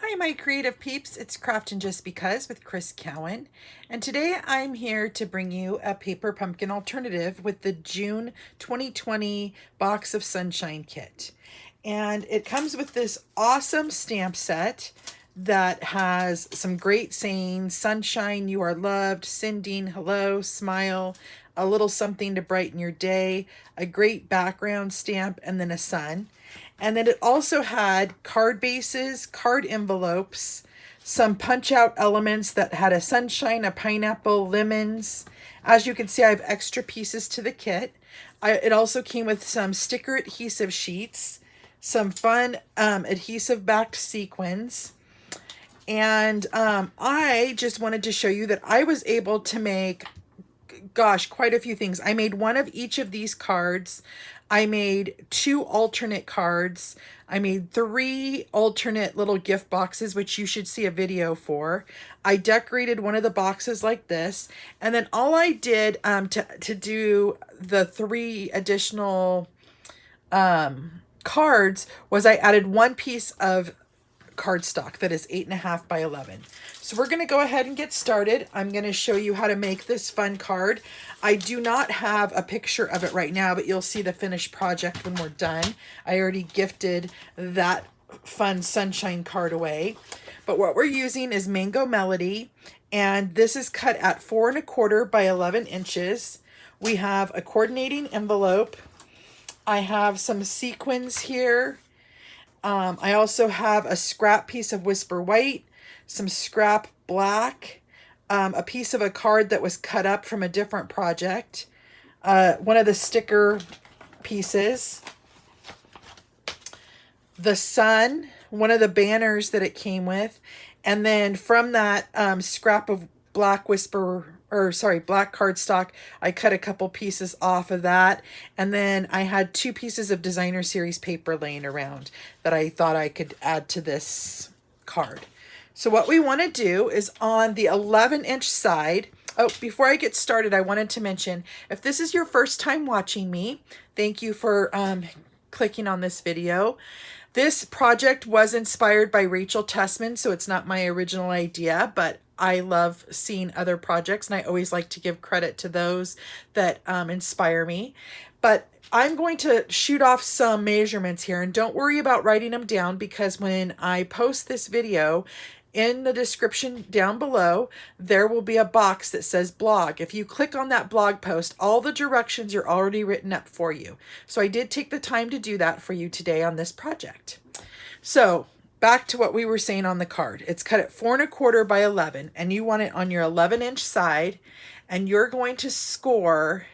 Hi, my creative peeps. It's Craftin' Just Because with Cowan. And today I'm here to bring you a paper pumpkin alternative with the June 2020 Box of Sunshine kit. And it comes with this awesome stamp set that has some great sayings: sunshine, you are loved, sending, hello, smile, a little something to brighten your day, a great background stamp, and then a sun. And then it also had card bases, card envelopes, some punch out elements that had a sunshine, a pineapple, lemons. As you can see, I have extra pieces to the kit. It also came with some sticker adhesive sheets, some fun adhesive backed sequins. And I just wanted to show you that I was able to make, gosh, quite a few things. I made one of each of these cards. I made 2 alternate cards. I made 3 alternate little gift boxes, which you should see a video for. I decorated one of the boxes like this. And then all I did to do the 3 additional cards was I added 1 piece of cardstock that is 8.5 by 11. So we're going to go ahead and get started. I'm going to show you how to make this fun card. I do not have a picture of it right now, but you'll see the finished project when we're done. I already gifted that fun sunshine card away. But what we're using is Mango Melody, and this is cut at 4 1/4 by 11 inches. We have a coordinating envelope. I have some sequins here. I also have a scrap piece of Whisper White, some scrap black, a piece of a card that was cut up from a different project, one of the sticker pieces, the sun, one of the banners that it came with, and then from that scrap of black black cardstock, I cut a couple pieces off of that. And then I had 2 pieces of designer series paper laying around that I thought I could add to this card. So what we want to do is on the 11-inch side. Oh, before I get started, I wanted to mention, if this is your first time watching me, thank you for clicking on this video. This project was inspired by Rachel Tessman, so it's not my original idea, but I love seeing other projects, and I always like to give credit to those that inspire me. But I'm going to shoot off some measurements here, and don't worry about writing them down, because when I post this video, in the description down below, there will be a box that says blog. If you click on that blog post, all the directions are already written up for you. So I did take the time to do that for you today on this project. So back to what we were saying on the card. It's cut at 4 1/4 by 11, and you want it on your 11-inch side, and you're going to score.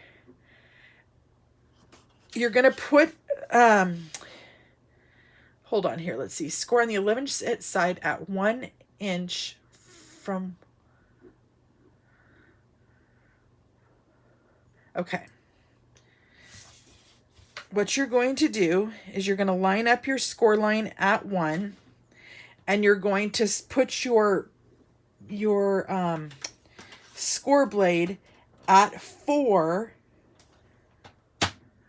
You're going to put, hold on here, let's see, score on the 11-inch side at 1 inch from, okay. What you're going to do is you're going to line up your score line at 1, and you're going to put your score blade at 4,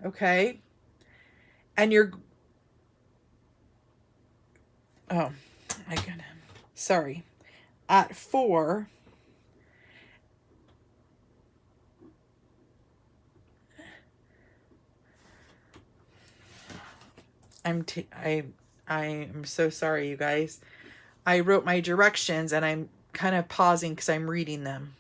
okay? And you're, oh my goodness, sorry, at 4, I'm so sorry, you guys. I wrote my directions and I'm kind of pausing because I'm reading them.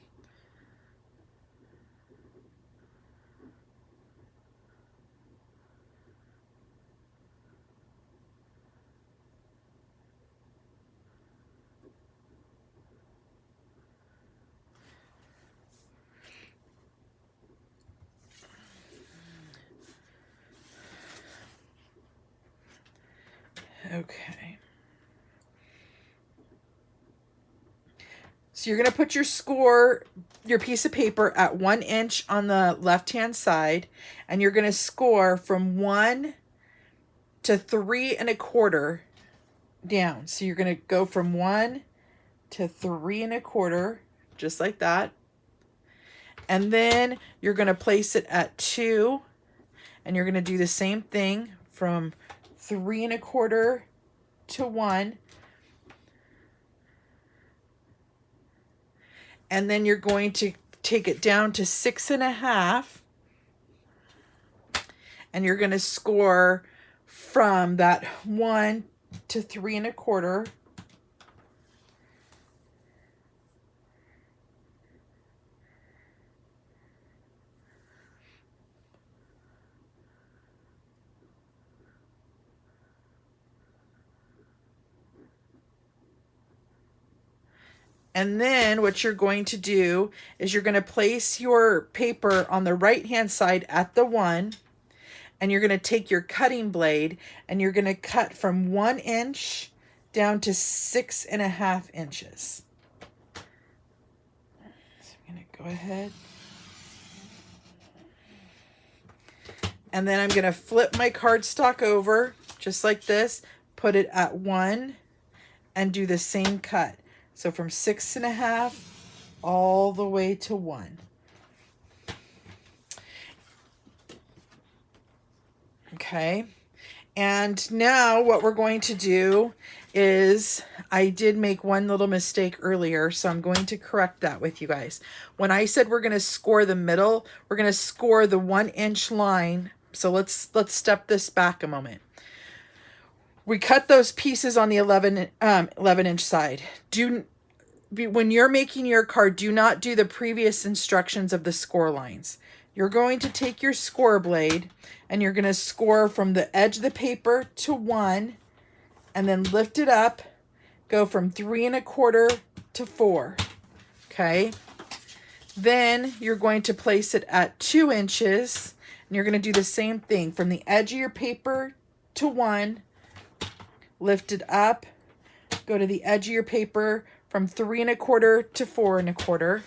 Okay. So you're going to put your score, your piece of paper at 1 inch on the left-hand side, and you're going to score from 1 to 3 1/4 down. So you're going to go from 1 to 3 1/4, just like that. And then you're going to place it at 2, and you're going to do the same thing from 3 1/4 to 1. And then you're going to take it down to 6.5. And you're going to score from that 1 to 3.25. And then what you're going to do is you're going to place your paper on the right hand side at the 1, and you're going to take your cutting blade and you're going to cut from 1 inch down to 6.5 inches. So I'm going to go ahead. And then I'm going to flip my cardstock over just like this, put it at 1, and do the same cut. So from 6.5 all the way to 1. Okay. And now what we're going to do is, I did make one little mistake earlier, so I'm going to correct that with you guys. When I said we're going to score the middle, we're going to score the 1 inch line. So let's step this back a moment. We cut those pieces on the 11 inch side. When you're making your card, do not do the previous instructions of the score lines. You're going to take your score blade and you're going to score from the edge of the paper to 1, and then lift it up, go from 3.25 to 4. Okay. Then you're going to place it at 2 inches, and you're going to do the same thing from the edge of your paper to 1, lift it up, go to the edge of your paper from 3.25 to 4.25.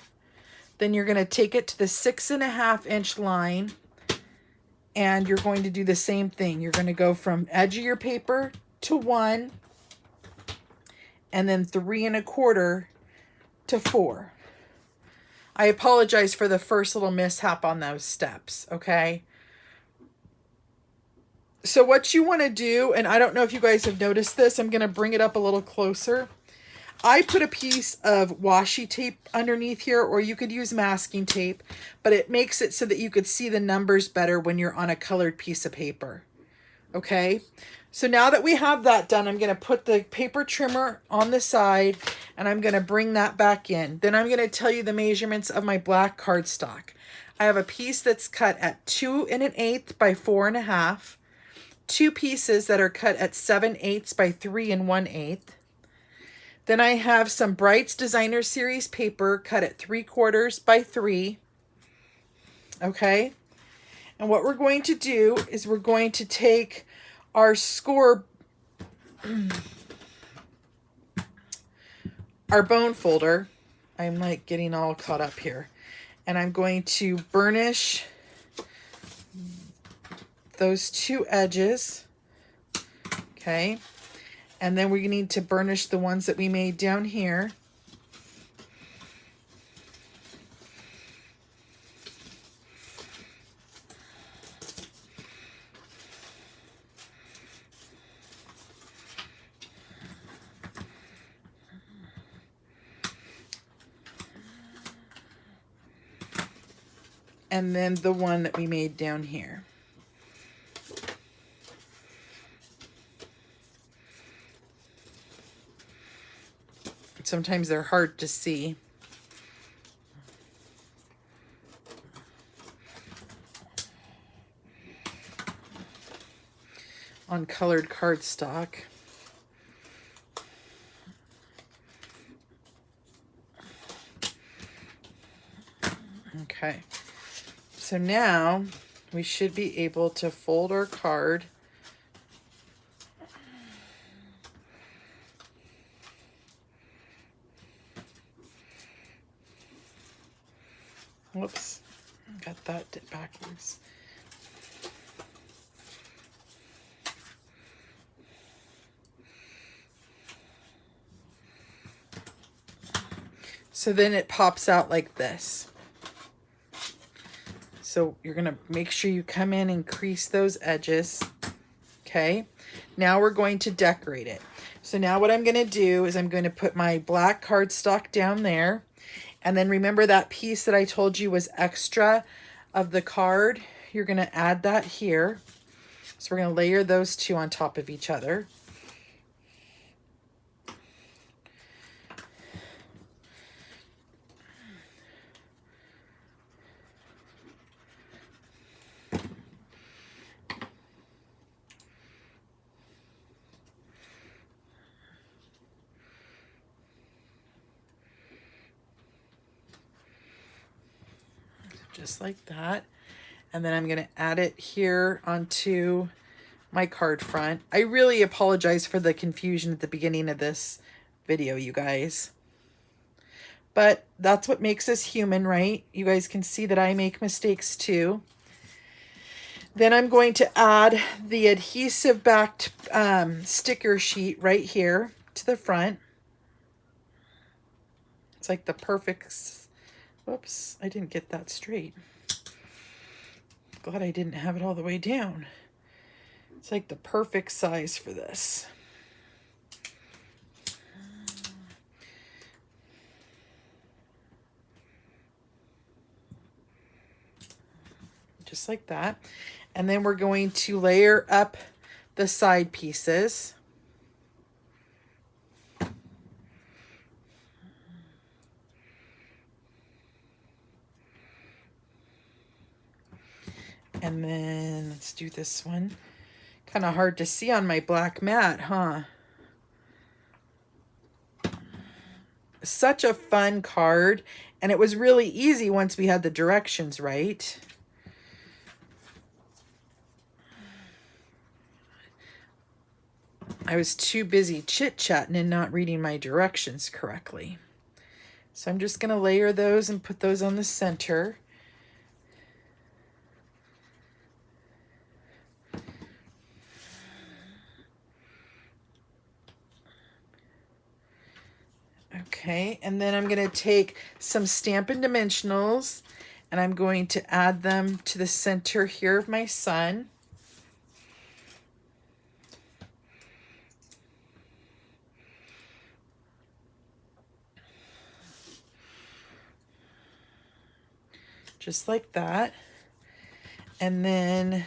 Then you're going to take it to the 6.5 inch line, and you're going to do the same thing. You're going to go from edge of your paper to 1, and then 3.25 to 4. I apologize for the first little mishap on those steps, okay? So what you want to do, and I don't know if you guys have noticed this, I'm going to bring it up a little closer. I put a piece of washi tape underneath here, or you could use masking tape, but it makes it so that you could see the numbers better when you're on a colored piece of paper. Okay, so now that we have that done, I'm going to put the paper trimmer on the side, and I'm going to bring that back in. Then I'm going to tell you the measurements of my black cardstock. I have a piece that's cut at 2 1/8 by 4.5, 2 pieces that are cut at 7/8 by 3 1/8. Then I have some Brights Designer Series paper cut at 3/4 by 3. Okay. And what we're going to do is we're going to take our score, our bone folder. I'm like getting all caught up here. And I'm going to burnish those 2 edges. Okay. And then we need to burnish the ones that we made down here. And then the one that we made down here. Sometimes they're hard to see. On colored cardstock. Okay, so now we should be able to fold our card. Whoops, got that backwards. So then it pops out like this. So you're going to make sure you come in and crease those edges. Okay, now we're going to decorate it. So now what I'm going to do is I'm going to put my black cardstock down there. And then remember that piece that I told you was extra of the card? You're going to add that here. So we're going to layer those two on top of each other. Just like that. And then I'm going to add it here onto my card front. I really apologize for the confusion at the beginning of this video, you guys. But that's what makes us human, right? You guys can see that I make mistakes too. Then I'm going to add the adhesive backed sticker sheet right here to the front. It's like the perfect, whoops, I didn't get that straight. Glad I didn't have it all the way down. It's like the perfect size for this. Just like that. And then we're going to layer up the side pieces. And then let's do this one. Kind of hard to see on my black mat, huh? Such a fun card. And it was really easy once we had the directions right. I was too busy chit-chatting and not reading my directions correctly. So I'm just going to layer those and put those on the center. Okay, and then I'm going to take some Stampin' Dimensionals and I'm going to add them to the center here of my sun. Just like that. And then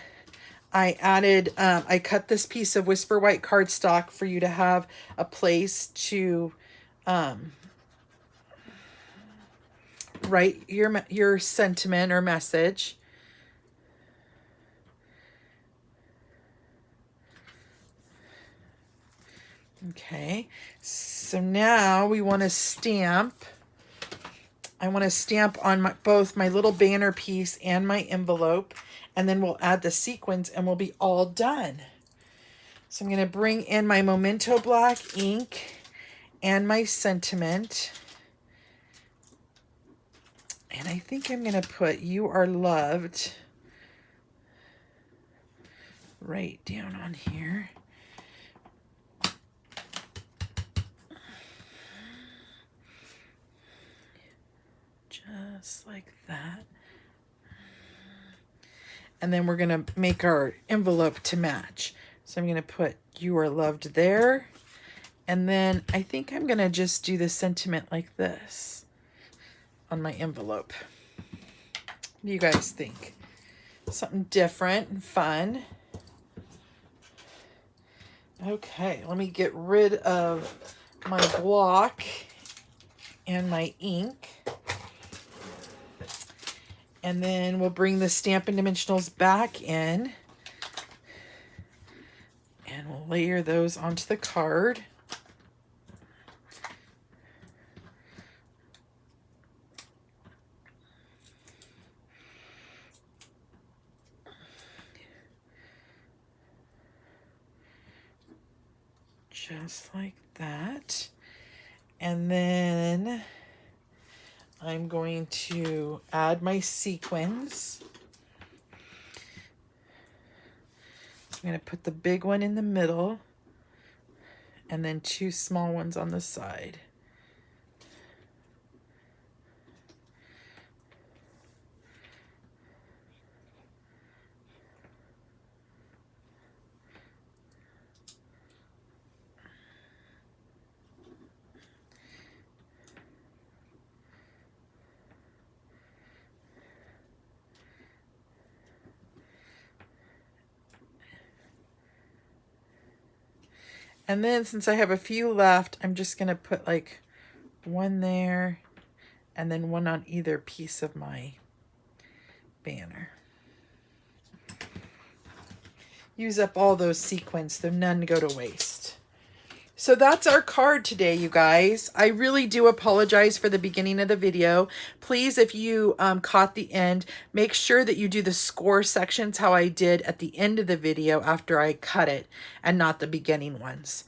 I added, I cut this piece of Whisper White cardstock for you to have a place to write your sentiment or message. Okay, so now we want to stamp. I want to stamp on both my little banner piece and my envelope, and then we'll add the sequins and we'll be all done. So I'm going to bring in my Memento Black ink and my sentiment. And I think I'm going to put "You Are Loved" right down on here. Just like that. And then we're going to make our envelope to match. So I'm going to put "You Are Loved" there. And then I think I'm going to just do the sentiment like this on my envelope. What do you guys think? Something different and fun. Okay, let me get rid of my block and my ink. And then we'll bring the Stampin' Dimensionals back in. And we'll layer those onto the card. Just like that. And then I'm going to add my sequins. I'm going to put the big one in the middle and then two small ones on the side. And then since I have a few left, I'm just going to put like one there and then one on either piece of my banner. Use up all those sequins, so none go to waste. So that's our card today, you guys. I really do apologize for the beginning of the video. Please, if you caught the end, make sure that you do the score sections how I did at the end of the video after I cut it and not the beginning ones.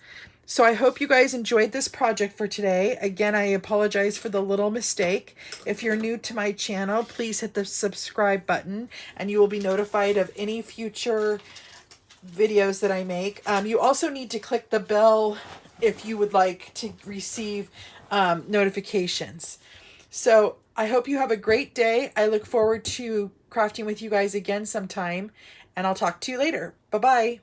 So I hope you guys enjoyed this project for today. Again, I apologize for the little mistake. If you're new to my channel, please hit the subscribe button and you will be notified of any future videos that I make. You also need to click the bell if you would like to receive notifications. So I hope you have a great day. I look forward to crafting with you guys again sometime, and I'll talk to you later. Bye-bye.